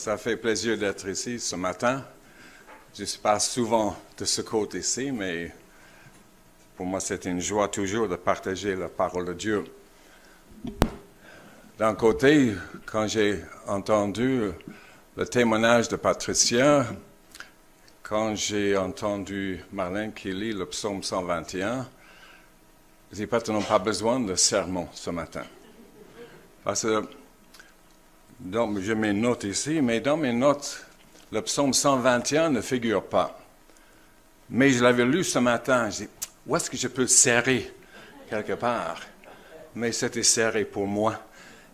Ça fait plaisir d'être ici ce matin. Je ne suis pas souvent de ce côté-ci, mais pour moi, c'est une joie toujours de partager la parole de Dieu. D'un côté, quand j'ai entendu le témoignage de Patricia, quand j'ai entendu Marlène qui lit le psaume 121, j'ai pratiquement pas besoin de sermon ce matin. Parce que donc, j'ai mes notes ici, mais dans mes notes, le psaume 121 ne figure pas. Mais je l'avais lu ce matin, j'ai dit, où est-ce que je peux le serrer quelque part? Mais c'était serré pour moi.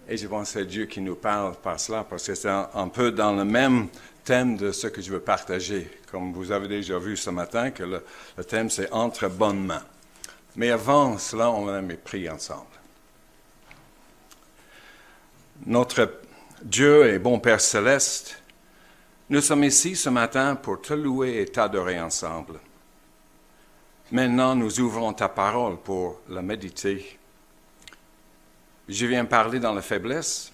Et je pense que c'est Dieu qui nous parle par cela, parce que c'est un peu dans le même thème de ce que je veux partager. Comme vous avez déjà vu ce matin, que le thème c'est « Entre bonnes mains ». Mais avant cela, on a prié ensemble. Notre Dieu et bon Père Céleste, nous sommes ici ce matin pour te louer et t'adorer ensemble. Maintenant, nous ouvrons ta parole pour la méditer. Je viens parler dans la faiblesse.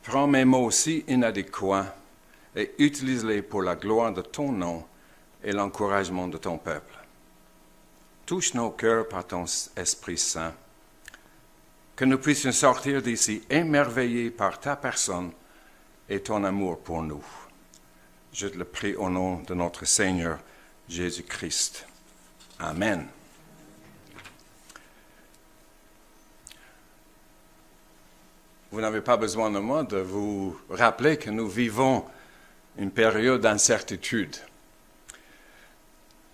Prends mes mots aussi inadéquats et utilise-les pour la gloire de ton nom et l'encouragement de ton peuple. Touche nos cœurs par ton Esprit Saint, que nous puissions sortir d'ici émerveillés par ta personne et ton amour pour nous. Je te le prie au nom de notre Seigneur Jésus-Christ. Amen. Vous n'avez pas besoin de moi de vous rappeler que nous vivons une période d'incertitude.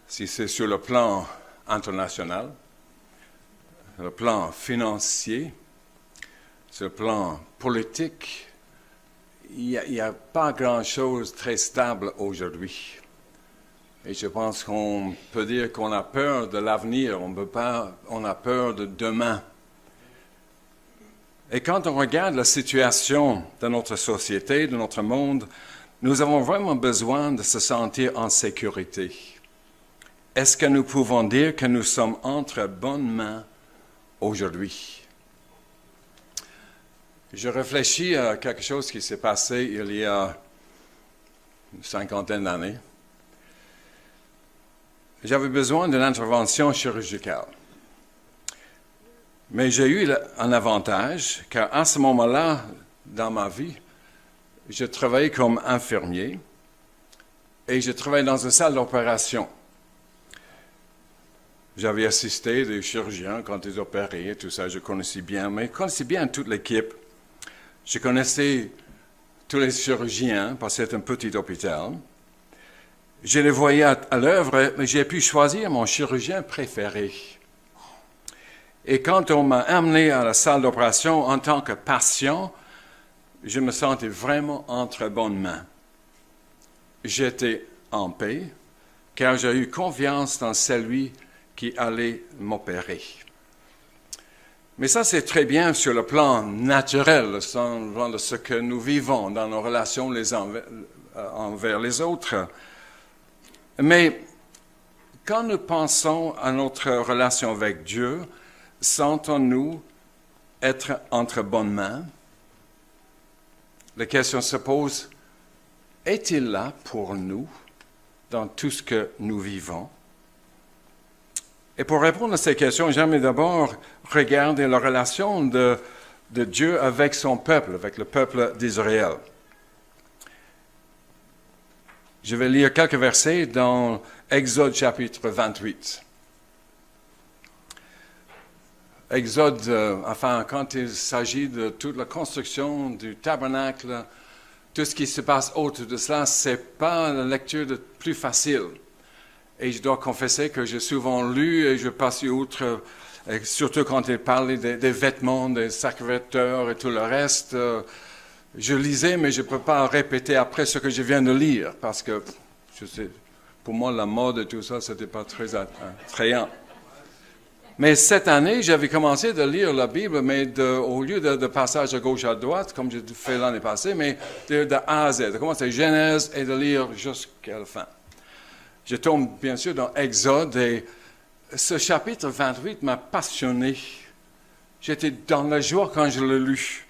Si c'est sur le plan international, le plan financier, sur le plan politique, il n'y a pas grand-chose de très stable aujourd'hui. Et je pense qu'on peut dire qu'on a peur de l'avenir, on a peur de demain. Et quand on regarde la situation de notre société, de notre monde, nous avons vraiment besoin de se sentir en sécurité. Est-ce que nous pouvons dire que nous sommes entre bonnes mains aujourd'hui? Je réfléchis à quelque chose qui s'est passé il y a une cinquantaine d'années. J'avais besoin d'une intervention chirurgicale. Mais j'ai eu un avantage, car à ce moment-là, dans ma vie, je travaillais comme infirmier et je travaillais dans une salle d'opération. J'avais assisté des chirurgiens quand ils opéraient et tout ça, je connaissais bien, mais je connaissais bien toute l'équipe. Je connaissais tous les chirurgiens, parce que c'est un petit hôpital. Je les voyais à l'œuvre, mais j'ai pu choisir mon chirurgien préféré. Et quand on m'a amené à la salle d'opération en tant que patient, je me sentais vraiment entre bonnes mains. J'étais en paix, car j'ai eu confiance dans celui qui allait m'opérer. Mais ça, c'est très bien sur le plan naturel, de ce que nous vivons dans nos relations les envers les autres. Mais quand nous pensons à notre relation avec Dieu, sentons-nous être entre bonnes mains? La question se pose, est-il là pour nous dans tout ce que nous vivons? Et pour répondre à ces questions, j'aimerais d'abord regarder la relation de Dieu avec son peuple, avec le peuple d'Israël. Je vais lire quelques versets dans Exode chapitre 28. Exode, quand il s'agit de toute la construction du tabernacle, tout ce qui se passe autour de cela, ce n'est pas la lecture plus facile. Et je dois confesser que j'ai souvent lu et je passe outre, surtout quand il parlait des vêtements, des sacrificateurs et tout le reste. Je lisais, mais je ne peux pas répéter après ce que je viens de lire, parce que pour moi, la mode et tout ça, ce n'était pas très attrayant. Mais cette année, j'avais commencé de lire la Bible, mais au lieu de passage à gauche à droite, comme j'ai fait l'année passée, mais de A à Z, de commencer Genèse et de lire jusqu'à la fin. Je tombe bien sûr dans Exode et ce chapitre 28 m'a passionné. J'étais dans la joie quand je l'ai lu.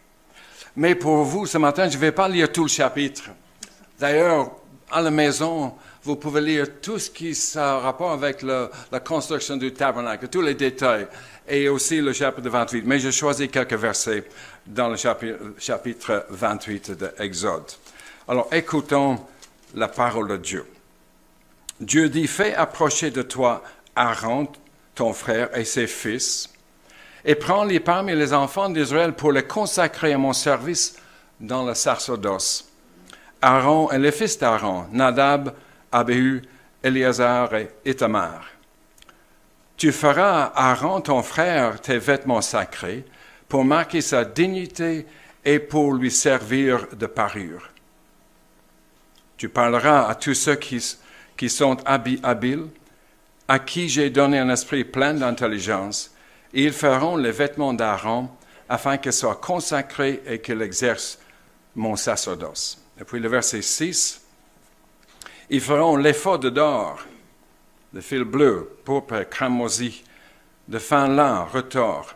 Mais pour vous, ce matin, je ne vais pas lire tout le chapitre. D'ailleurs, à la maison, vous pouvez lire tout ce qui a rapport avec la construction du tabernacle, tous les détails, et aussi le chapitre 28. Mais j'ai choisi quelques versets dans le chapitre 28 de Exode. Alors, écoutons la parole de Dieu. Dieu dit, fais approcher de toi Aaron, ton frère, et ses fils, et prends-les parmi les enfants d'Israël pour les consacrer à mon service dans le sacerdoce. Aaron et les fils d'Aaron, Nadab, Abihu, Éléazar et Ithamar. Tu feras à Aaron, ton frère, tes vêtements sacrés pour marquer sa dignité et pour lui servir de parure. Tu parleras à tous ceux qui sont habiles, à qui j'ai donné un esprit plein d'intelligence, et ils feront les vêtements d'Aaron afin qu'ils soient consacrés et qu'ils exercent mon sacerdoce. Et puis le verset 6, ils feront l'éphod d'or, de fil bleu, pourpre, cramoisi, de fin lin, retors.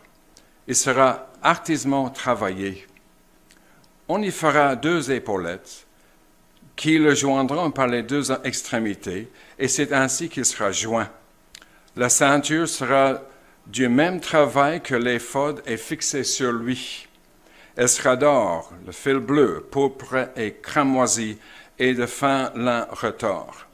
Il sera artisanellement travaillé. On y fera 2 épaulettes qui le joindront par les 2 extrémités, et c'est ainsi qu'il sera joint. La ceinture sera du même travail que l'éphod est fixée sur lui. Elle sera d'or, le fil bleu, pourpre et cramoisi, et de fin lin retors.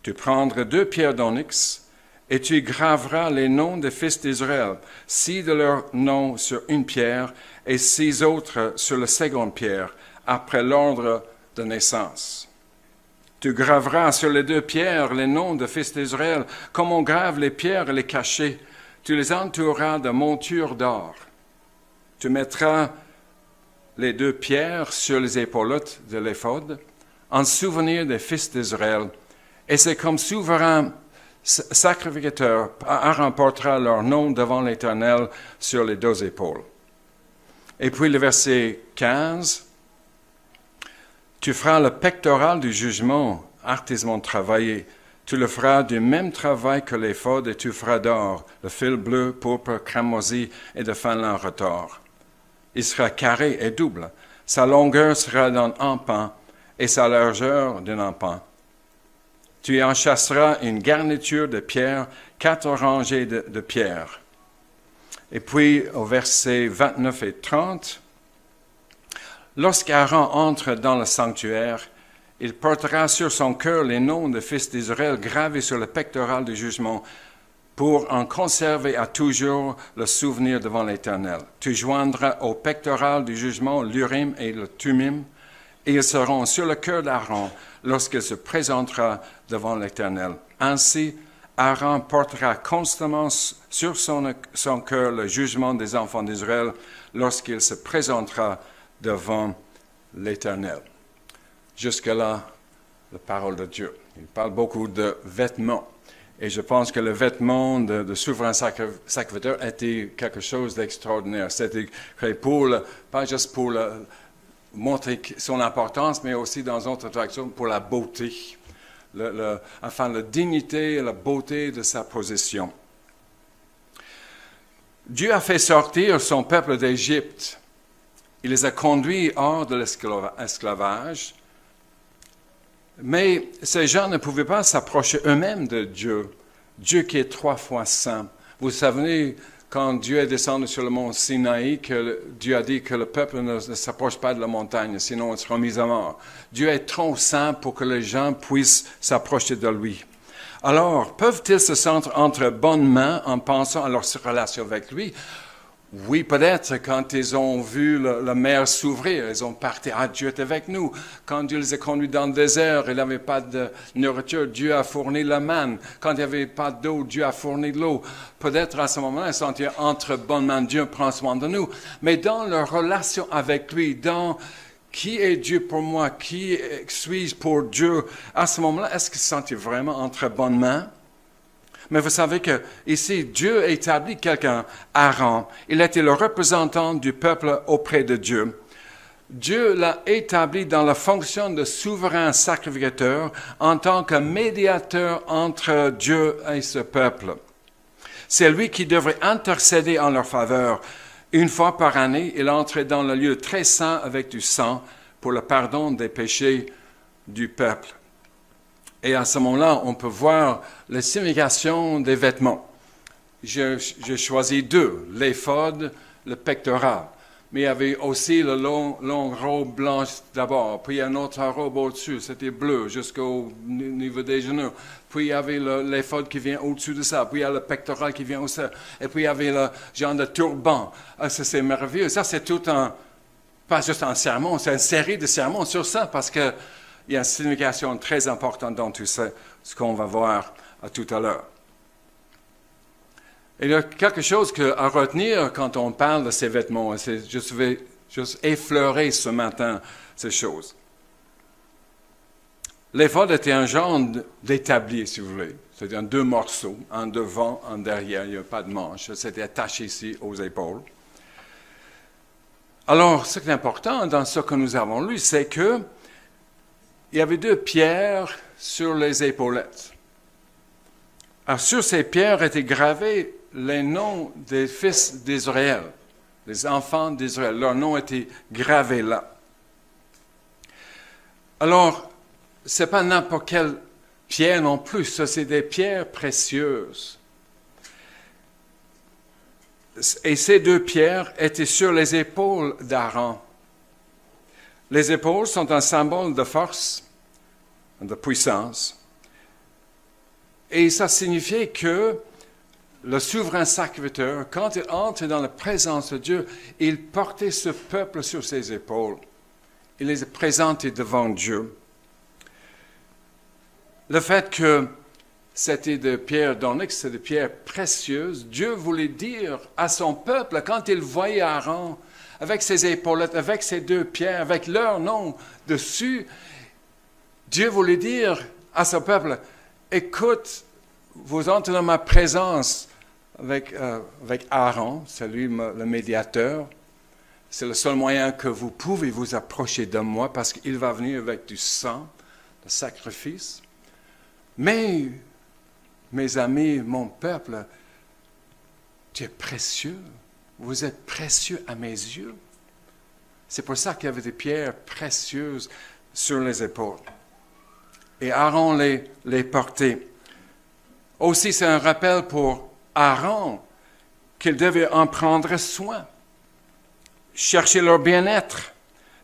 Tu prendras 2 pierres d'onyx, et tu y graveras les noms des fils d'Israël, 6 de leurs noms sur une pierre, et 6 autres sur la seconde pierre, après l'ordre de naissance. Tu graveras sur les 2 pierres les noms des fils d'Israël, comme on grave les pierres et les cachets. Tu les entoureras de montures d'or. Tu mettras les 2 pierres sur les épaulettes de l'éphod, en souvenir des fils d'Israël. Et c'est comme souverain sacrificateur, Aaron portera leur nom devant l'Éternel sur les 2 épaules. Et puis le verset 15, tu feras le pectoral du jugement, artisanal travaillé. Tu le feras du même travail que l'éphod, et tu feras d'or, le fil bleu, pourpre, cramoisi et de fin lin retors. Il sera carré et double. Sa longueur sera d'un empan et sa largeur d'un empan. Tu y enchâsseras une garniture de pierre, 4 rangées de pierres. Et puis, au verset 29 et 30, lorsqu'Aaron entre dans le sanctuaire, il portera sur son cœur les noms des fils d'Israël gravés sur le pectoral du jugement pour en conserver à toujours le souvenir devant l'Éternel. Tu joindras au pectoral du jugement l'Urim et le Thummim, et ils seront sur le cœur d'Aaron lorsqu'il se présentera devant l'Éternel. Ainsi, Aaron portera constamment sur son cœur le jugement des enfants d'Israël lorsqu'il se présentera devant l'Éternel. Jusque-là, la parole de Dieu. Il parle beaucoup de vêtements. Et je pense que le vêtement de souverain sacrificateur était quelque chose d'extraordinaire. C'était créé pas juste pour montrer son importance, mais aussi dans d'autres traductions pour la beauté, enfin la dignité et la beauté de sa position. Dieu a fait sortir son peuple d'Égypte. Il les a conduits hors de l'esclavage. Mais ces gens ne pouvaient pas s'approcher eux-mêmes de Dieu, Dieu qui est 3 fois saint. Vous savez, quand Dieu est descendu sur le mont Sinaï, que Dieu a dit que le peuple ne s'approche pas de la montagne, sinon il sera mis à mort. Dieu est trop saint pour que les gens puissent s'approcher de lui. Alors, peuvent-ils se sentir entre bonnes mains en pensant à leur relation avec lui? Oui, peut-être quand ils ont vu la mer s'ouvrir, ils ont parti, Dieu est avec nous. Quand Dieu les a conduits dans le désert, il n'avait pas de nourriture, Dieu a fourni la manne. Quand il n'y avait pas d'eau, Dieu a fourni de l'eau. Peut-être à ce moment-là, ils sont entre bonnes mains, Dieu prend soin de nous. Mais dans leur relation avec lui, dans qui est Dieu pour moi, qui suis-je pour Dieu, à ce moment-là, est-ce qu'ils se sentaient vraiment entre bonnes mains? Mais vous savez que ici, Dieu a établi quelqu'un, Aaron. Il était le représentant du peuple auprès de Dieu. Dieu l'a établi dans la fonction de souverain sacrificateur en tant que médiateur entre Dieu et ce peuple. C'est lui qui devrait intercéder en leur faveur. Une fois par année, il entrait dans le lieu très saint avec du sang pour le pardon des péchés du peuple. Et à ce moment-là, on peut voir la signification des vêtements. J'ai choisi deux, l'éphod, le pectoral. Mais il y avait aussi la longue robe blanche d'abord, puis une autre robe au-dessus, c'était bleu jusqu'au niveau des genoux. Puis il y avait l'éphod qui vient au-dessus de ça, puis il y a le pectoral qui vient au-dessus, et puis il y avait le genre de turban. Ah, ça, c'est merveilleux. Ça, c'est tout pas juste un sermon, c'est une série de sermons sur ça, parce qu'il y a une signification très importante dans tout ça, ce qu'on va voir tout à l'heure. Il y a quelque chose à retenir quand on parle de ces vêtements. Je vais juste effleurer ce matin ces choses. L'éphod était un genre d'établi, si vous voulez. C'était en deux morceaux, un devant, un derrière. Il n'y a pas de manche. C'était attaché ici aux épaules. Alors, ce qui est important dans ce que nous avons lu, c'est qu'il y avait deux pierres sur les épaulettes. Alors, sur ces pierres étaient gravés les noms des fils d'Israël, des enfants d'Israël. Leurs noms étaient gravés là. Alors, ce n'est pas n'importe quelle pierre non plus, ça c'est des pierres précieuses. Et ces deux pierres étaient sur les épaules d'Aaron. Les épaules sont un symbole de force, de puissance. Et ça signifiait que le souverain sacrificateur, quand il entre dans la présence de Dieu, il portait ce peuple sur ses épaules. Il les présentait devant Dieu. Le fait que c'était des pierres d'onyx, c'est des pierres précieuses, Dieu voulait dire à son peuple, quand il voyait Aaron, avec ses épaulettes, avec ses deux pierres, avec leur nom dessus, Dieu voulait dire à son peuple, écoute, vous entrez dans ma présence avec Aaron, c'est lui le médiateur. C'est le seul moyen que vous pouvez vous approcher de moi parce qu'il va venir avec du sang, le sacrifice. Mais, mes amis, mon peuple, tu es précieux. Vous êtes précieux à mes yeux. C'est pour ça qu'il y avait des pierres précieuses sur les épaules. Et Aaron les portait. Aussi, c'est un rappel pour Aaron qu'il devait en prendre soin. Chercher leur bien-être,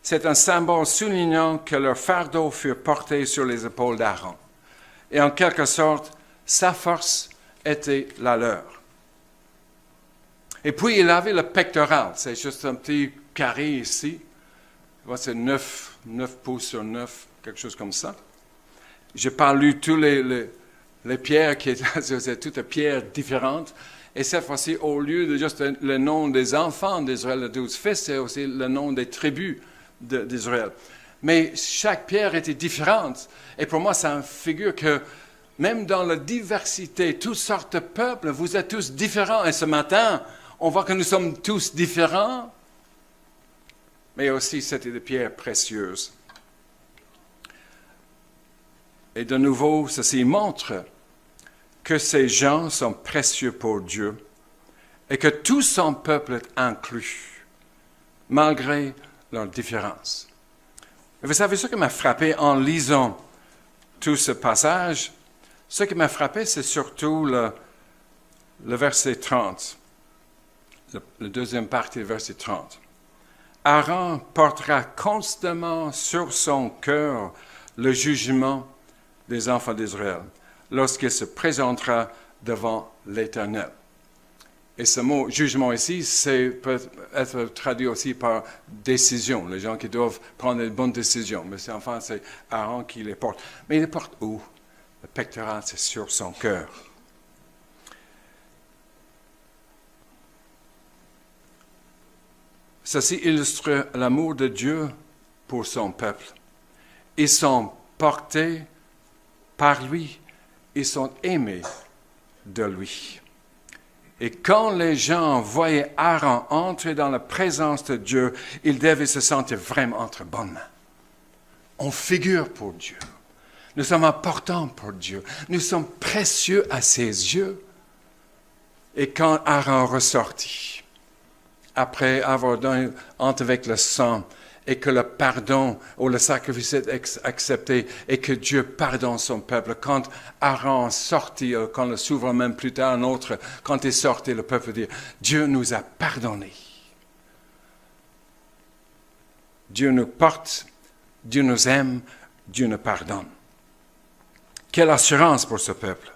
c'est un symbole soulignant que leurs fardeaux furent portés sur les épaules d'Aaron. Et en quelque sorte, sa force était la leur. Et puis, il avait le pectoral. C'est juste un petit carré ici. C'est 9 pouces sur 9, quelque chose comme ça. Je n'ai pas lu tous les pierres qui étaient, c'est toutes des pierres différentes. Et cette fois-ci, au lieu de juste le nom des enfants d'Israël, les 12 fils, c'est aussi le nom des tribus d'Israël. Mais chaque pierre était différente. Et pour moi, ça figure que même dans la diversité, toutes sortes de peuples, vous êtes tous différents. Et ce matin, on voit que nous sommes tous différents. Mais aussi, c'était des pierres précieuses. Et de nouveau, ceci montre que ces gens sont précieux pour Dieu et que tout son peuple est inclus, malgré leurs différences. Et vous savez, ce qui m'a frappé en lisant tout ce passage, ce qui m'a frappé, c'est surtout le verset 30, la deuxième partie du verset 30. Aaron portera constamment sur son cœur le jugement des enfants d'Israël lorsqu'il se présentera devant l'Éternel. Et ce mot jugement ici, peut être traduit aussi par décision, les gens qui doivent prendre une bonne décision. Mais c'est Aaron qui les porte. Mais il les porte où? Le pectoral, c'est sur son cœur. Ceci illustre l'amour de Dieu pour son peuple. Ils sont portés par lui, ils sont aimés de lui. Et quand les gens voyaient Aaron entrer dans la présence de Dieu, ils devaient se sentir vraiment entre bonnes mains. On figure pour Dieu. Nous sommes importants pour Dieu. Nous sommes précieux à ses yeux. Et quand Aaron ressortit, après avoir donné entre avec le sang, et que le pardon ou le sacrifice est accepté, et que Dieu pardonne son peuple. Quand Aaron sortit, quand le souverain, même plus tard, un autre, quand il est sorti, le peuple dit, Dieu nous a pardonné. Dieu nous porte, Dieu nous aime, Dieu nous pardonne. Quelle assurance pour ce peuple!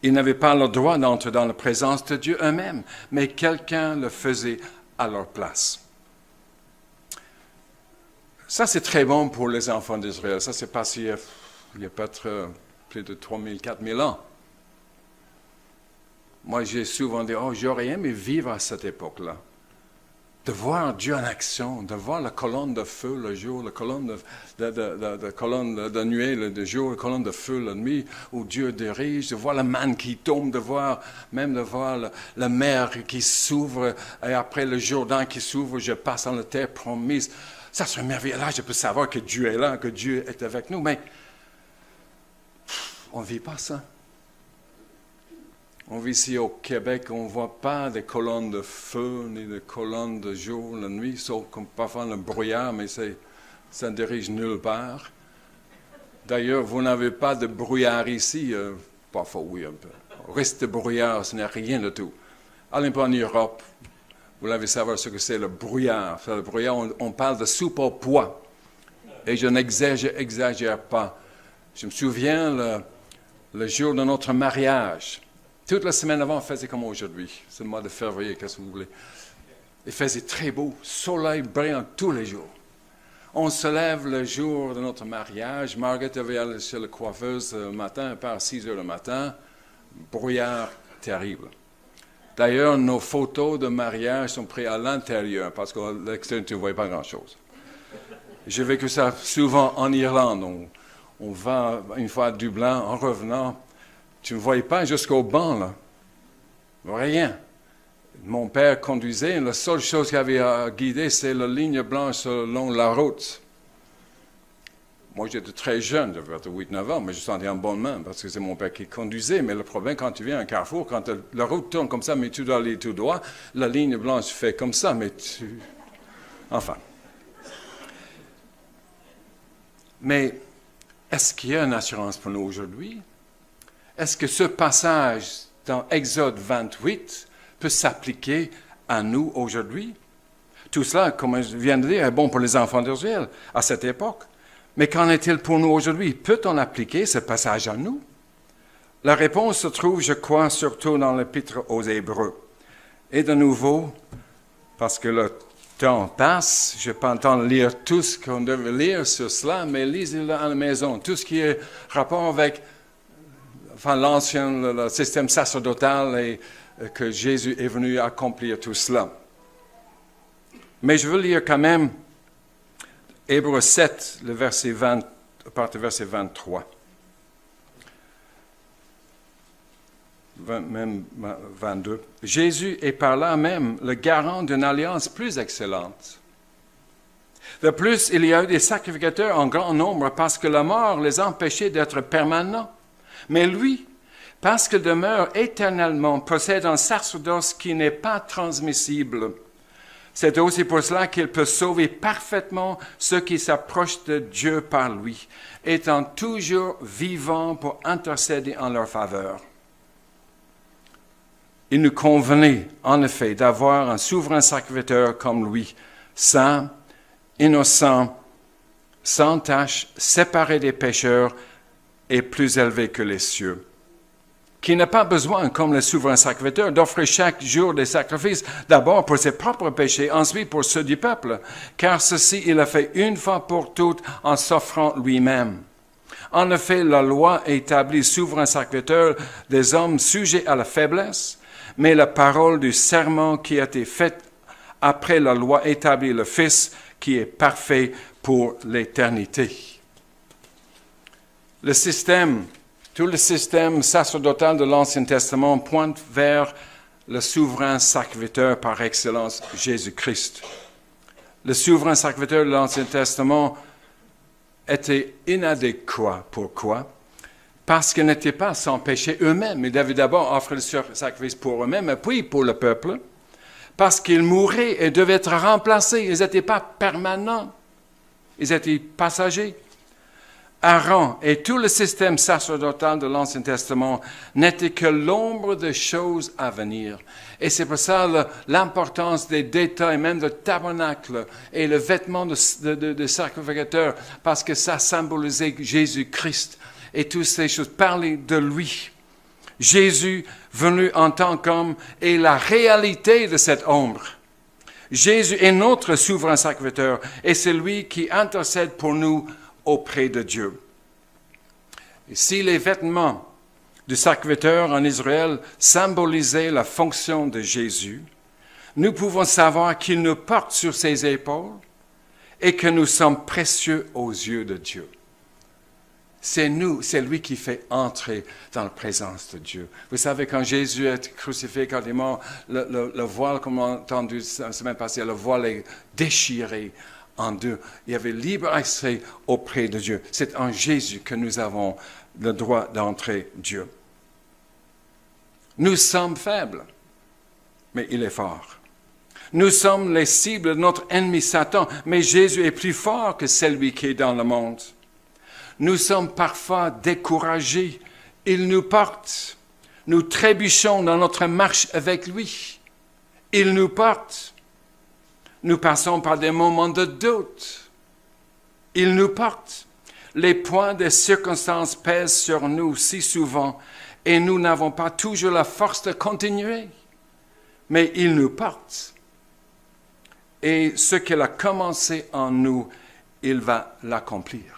Ils n'avaient pas le droit d'entrer dans la présence de Dieu eux-mêmes, mais quelqu'un le faisait à leur place. Ça, c'est très bon pour les enfants d'Israël. Ça s'est passé il y a peut-être plus de 3000, 4000 ans. Moi, j'ai souvent dit, j'aurais aimé vivre à cette époque-là. De voir Dieu en action, de voir la colonne de feu le jour, la colonne de nuée le jour, la colonne de feu la nuit, où Dieu dirige, de voir la manne qui tombe, de voir la mer qui s'ouvre, et après le Jourdain qui s'ouvre, je passe dans la terre promise. Ça serait merveilleux. Là, je peux savoir que Dieu est là, que Dieu est avec nous, mais on ne vit pas ça. On vit ici au Québec, on ne voit pas des colonnes de feu, ni de colonnes de jour, la nuit, sauf comme parfois le brouillard, mais ça ne dirige nulle part. D'ailleurs, vous n'avez pas de brouillard ici, parfois oui un peu. Reste de brouillard, ce n'est rien de tout. Allez pas en Europe, vous devez savoir ce que c'est le brouillard. Le brouillard, on parle de soupe au pois. Et je n'exagère pas. Je me souviens le jour de notre mariage. Toute la semaine avant, on faisait comme aujourd'hui. C'est le mois de février, qu'est-ce que vous voulez. Il faisait très beau, soleil brillant tous les jours. On se lève le jour de notre mariage. Margaret avait allé chez la coiffeuse le matin, par 6 heures le matin. Brouillard terrible. D'ailleurs, nos photos de mariage sont prises à l'intérieur, parce qu'à l'extérieur, tu ne voyais pas grand-chose. J'ai vécu ça souvent en Irlande. On va une fois à Dublin, en revenant, tu ne voyais pas jusqu'au banc, là. Rien. Mon père conduisait, la seule chose qu'il avait à guider, c'est la ligne blanche selon la route. Moi, j'étais très jeune, j'avais 8-9 ans, mais je sentais en bonne main, parce que c'est mon père qui conduisait. Mais le problème, quand tu viens à un carrefour, quand la route tourne comme ça, mais tu dois aller tout droit, la ligne blanche fait comme ça, mais tu... Enfin. Mais est-ce qu'il y a une assurance pour nous aujourd'hui? Est-ce que ce passage dans Exode 28 peut s'appliquer à nous aujourd'hui? Tout cela, comme je viens de dire, est bon pour les enfants d'Israël à cette époque. Mais qu'en est-il pour nous aujourd'hui? Peut-on appliquer ce passage à nous? La réponse se trouve, je crois, surtout dans l'Épître aux Hébreux. Et de nouveau, parce que le temps passe, je n'ai pas le temps de lire tout ce qu'on devait lire sur cela, mais lisez-le à la maison. Tout ce qui est rapport avec l'ancien le système sacerdotal et que Jésus est venu accomplir tout cela. Mais je veux lire quand même Hébreux 7, le verset 20, à partir du verset 23. Même 22. Jésus est par là même le garant d'une alliance plus excellente. De plus, il y a eu des sacrificateurs en grand nombre parce que la mort les empêchait d'être permanents. Mais lui, parce qu'il demeure éternellement, possède un sacerdoce qui n'est pas transmissible. C'est aussi pour cela qu'il peut sauver parfaitement ceux qui s'approchent de Dieu par lui, étant toujours vivant pour intercéder en leur faveur. Il nous convenait, en effet, d'avoir un souverain sacrificateur comme lui, saint, innocent, sans tache, séparé des pécheurs et plus élevé que les cieux, qui n'a pas besoin, comme le souverain sacrificateur, d'offrir chaque jour des sacrifices, d'abord pour ses propres péchés, ensuite pour ceux du peuple, car ceci il a fait une fois pour toutes en s'offrant lui-même. En effet, la loi établit souverain sacrificateur des hommes sujets à la faiblesse, mais la parole du serment qui a été faite après la loi établit le Fils qui est parfait pour l'éternité. Tout le système sacerdotal de l'Ancien Testament pointe vers le souverain sacrificateur par excellence, Jésus-Christ. Le souverain sacrificateur de l'Ancien Testament était inadéquat. Pourquoi? Parce qu'ils n'étaient pas sans péché eux-mêmes. Ils devaient d'abord offrir le sacrifice pour eux-mêmes, et puis pour le peuple. parce qu'ils mouraient et devaient être remplacés. Ils n'étaient pas permanents, ils étaient passagers. Aaron et tout le système sacerdotal de l'Ancien Testament n'étaient que l'ombre des choses à venir. Et c'est pour ça l'importance des détails, même le tabernacle et le vêtement de sacrificateur, parce que ça symbolisait Jésus-Christ et toutes ces choses, parler de lui. Jésus, venu en tant qu'homme, est la réalité de cette ombre. Jésus est notre souverain sacrificateur et c'est lui qui intercède pour nous auprès de Dieu. Et si les vêtements du sacrificateur en Israël symbolisaient la fonction de Jésus, nous pouvons savoir qu'il nous porte sur ses épaules et que nous sommes précieux aux yeux de Dieu. C'est lui qui fait entrer dans la présence de Dieu. Vous savez, quand Jésus est crucifié, quand il est mort, le voile, comme on a entendu la semaine passée, le voile est déchiré en deux. Il y avait libre accès auprès de Dieu. C'est en Jésus que nous avons le droit d'entrer Dieu. Nous sommes faibles, mais il est fort. Nous sommes les cibles de notre ennemi Satan, mais Jésus est plus fort que celui qui est dans le monde. Nous sommes parfois découragés. Il nous porte. Nous trébuchons dans notre marche avec lui. Il nous porte. Nous passons par des moments de doute. Il nous porte. Les poids des circonstances pèsent sur nous si souvent et nous n'avons pas toujours la force de continuer. Mais il nous porte. Et ce qu'il a commencé en nous, il va l'accomplir.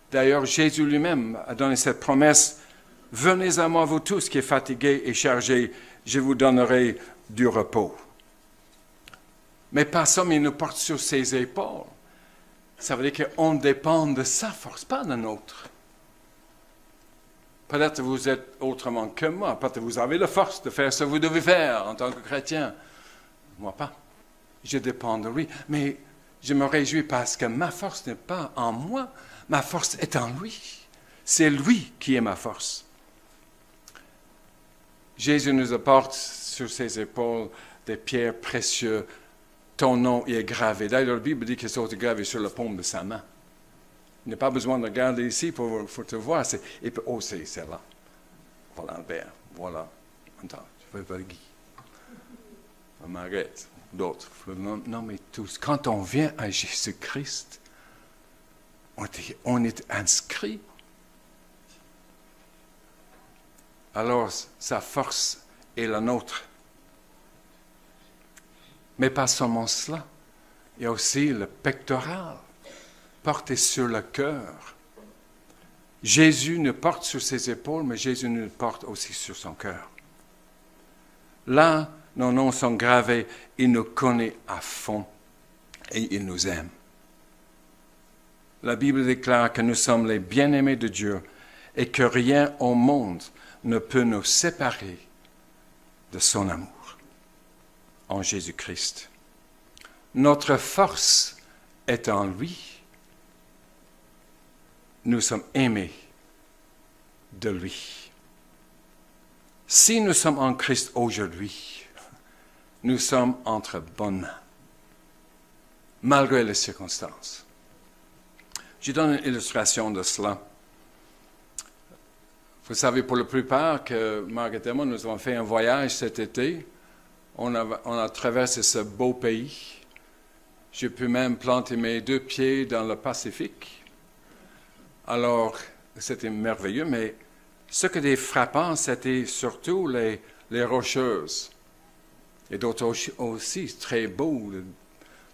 D'ailleurs, Jésus lui-même a donné cette promesse, « Venez à moi, vous tous qui êtes fatigués et chargés, je vous donnerai du repos. » Mais pas seulement il nous porte sur ses épaules. Ça veut dire qu'on dépend de sa force, pas de la nôtre. Peut-être vous êtes autrement que moi, peut-être vous avez la force de faire ce que vous devez faire en tant que chrétien. Moi pas. Je dépends de lui, mais je me réjouis parce que ma force n'est pas en moi, ma force est en lui. C'est lui qui est ma force. Jésus nous apporte sur ses épaules des pierres précieuses. Ton nom y est gravé. D'ailleurs, la Bible dit que c'est gravé sur la paume de sa main. Il n'y a pas besoin de regarder ici pour te voir. C'est là. Voilà Albert. Voilà. Attends, je vais voir Guy. Marguerite. D'autres. Non, mais tous. Quand on vient à Jésus-Christ, on est inscrit. Alors, sa force est la nôtre. Mais pas seulement cela. Il y a aussi le pectoral, porté sur le cœur. Jésus nous porte sur ses épaules, mais Jésus nous porte aussi sur son cœur. Là, nos noms sont gravés, il nous connaît à fond et il nous aime. La Bible déclare que nous sommes les bien-aimés de Dieu et que rien au monde ne peut nous séparer de son amour en Jésus-Christ. Notre force est en lui. Nous sommes aimés de lui. Si nous sommes en Christ aujourd'hui, nous sommes entre bonnes mains, malgré les circonstances. Je donne une illustration de cela. Vous savez, pour la plupart, que Margaret et moi, nous avons fait un voyage cet été. On a traversé ce beau pays. J'ai pu même planter mes 2 pieds dans le Pacifique. Alors, c'était merveilleux, mais ce qui était frappant, c'était surtout les rocheuses. Et d'autres aussi, très beaux,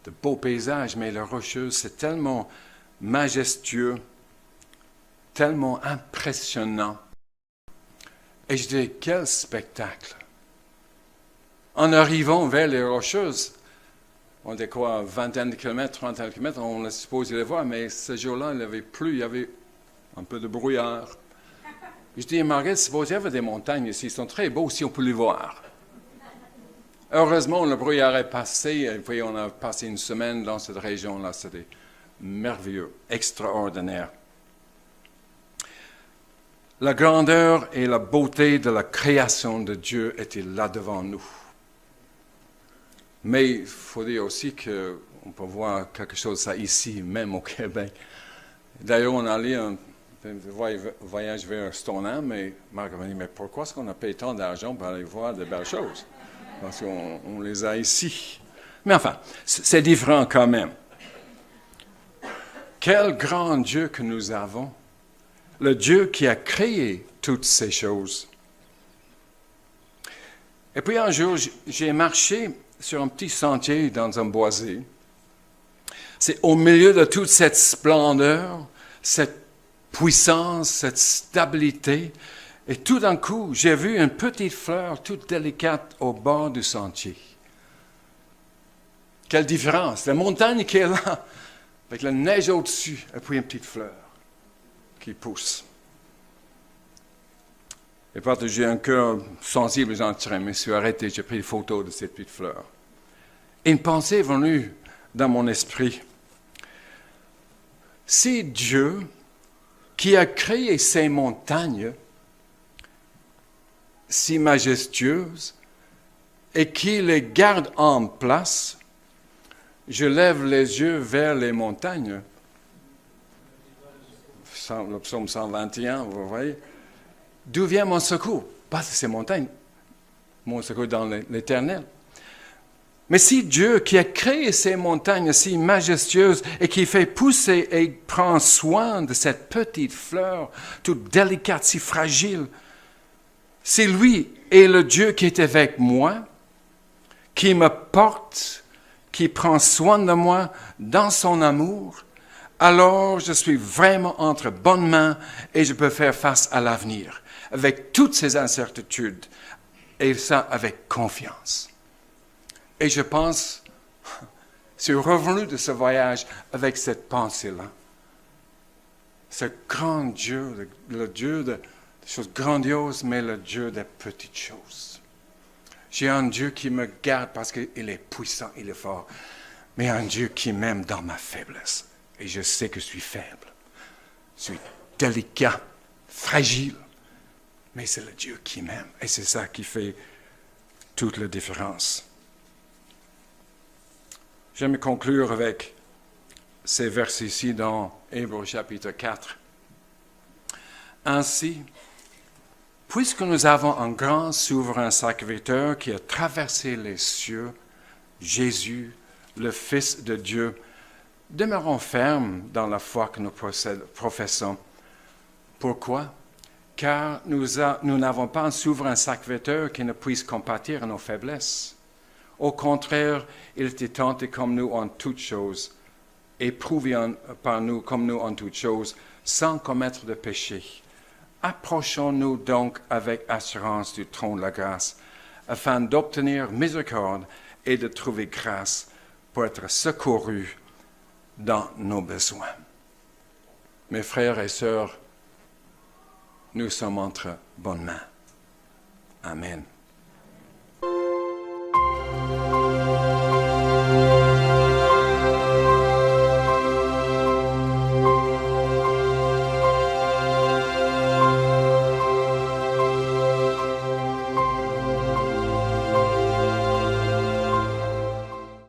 de beaux paysages, mais les rocheuses, c'est tellement majestueux, tellement impressionnant. Et je dis, quel spectacle! En arrivant vers les Rocheuses, on était quoi, vingtaine de kilomètres, trentaine de kilomètres, on est supposé les voir, mais ce jour-là, il avait plu, il y avait un peu de brouillard. Je dis, Marguerite, supposé il y avait des montagnes ici, ils sont très beaux si on peut les voir. Heureusement, le brouillard est passé, et puis on a passé une semaine dans cette région-là, c'était merveilleux, extraordinaire. La grandeur et la beauté de la création de Dieu étaient là devant nous. Mais il faut dire aussi qu'on peut voir quelque chose de ça ici, même au Québec. D'ailleurs, on allait un voyage vers Stoneham, mais Marc m'a dit, mais pourquoi est-ce qu'on a payé tant d'argent pour aller voir de belles choses? Parce qu'on les a ici. Mais enfin, c'est différent quand même. Quel grand Dieu que nous avons, le Dieu qui a créé toutes ces choses. Et puis un jour, j'ai marché sur un petit sentier dans un boisé. C'est au milieu de toute cette splendeur, cette puissance, cette stabilité. Et tout d'un coup, j'ai vu une petite fleur toute délicate au bord du sentier. Quelle différence! La montagne qui est là, avec la neige au-dessus, et puis une petite fleur qui pousse. Et parce que j'ai un cœur sensible, je me suis arrêté, j'ai pris une photo de cette petite fleur. Et une pensée est venue dans mon esprit. Si Dieu, qui a créé ces montagnes si majestueuses et qui les garde en place, je lève les yeux vers les montagnes. Le psaume 121, vous voyez. D'où vient mon secours? Pas de ces montagnes. Mon secours dans l'éternel. Mais si Dieu, qui a créé ces montagnes si majestueuses et qui fait pousser et prend soin de cette petite fleur, toute délicate, si fragile, si lui est le Dieu qui est avec moi, qui me porte, qui prend soin de moi dans son amour, alors je suis vraiment entre bonnes mains et je peux faire face à l'avenir avec toutes ces incertitudes et ça avec confiance. Et je pense, je suis revenu de ce voyage avec cette pensée-là. Ce grand Dieu, le Dieu de choses grandioses, mais le Dieu des petites choses. J'ai un Dieu qui me garde parce qu'il est puissant, il est fort, mais un Dieu qui m'aime dans ma faiblesse. Et je sais que je suis faible, je suis délicat, fragile, mais c'est le Dieu qui m'aime. Et c'est ça qui fait toute la différence. J'aime conclure avec ces versets ici dans Hébreux chapitre 4. Ainsi, puisque nous avons un grand souverain sacrificateur qui a traversé les cieux, Jésus, le Fils de Dieu, demeurons fermes dans la foi que nous professons. Pourquoi? Car nous n'avons pas un souverain sacrificateur qui ne puisse compatir à nos faiblesses. Au contraire, il était tenté comme nous en toutes choses, éprouvé par nous comme nous en toutes choses, sans commettre de péché. Approchons-nous donc avec assurance du trône de la grâce, afin d'obtenir miséricorde et de trouver grâce pour être secourus dans nos besoins. Mes frères et sœurs, nous sommes entre bonnes mains. Amen.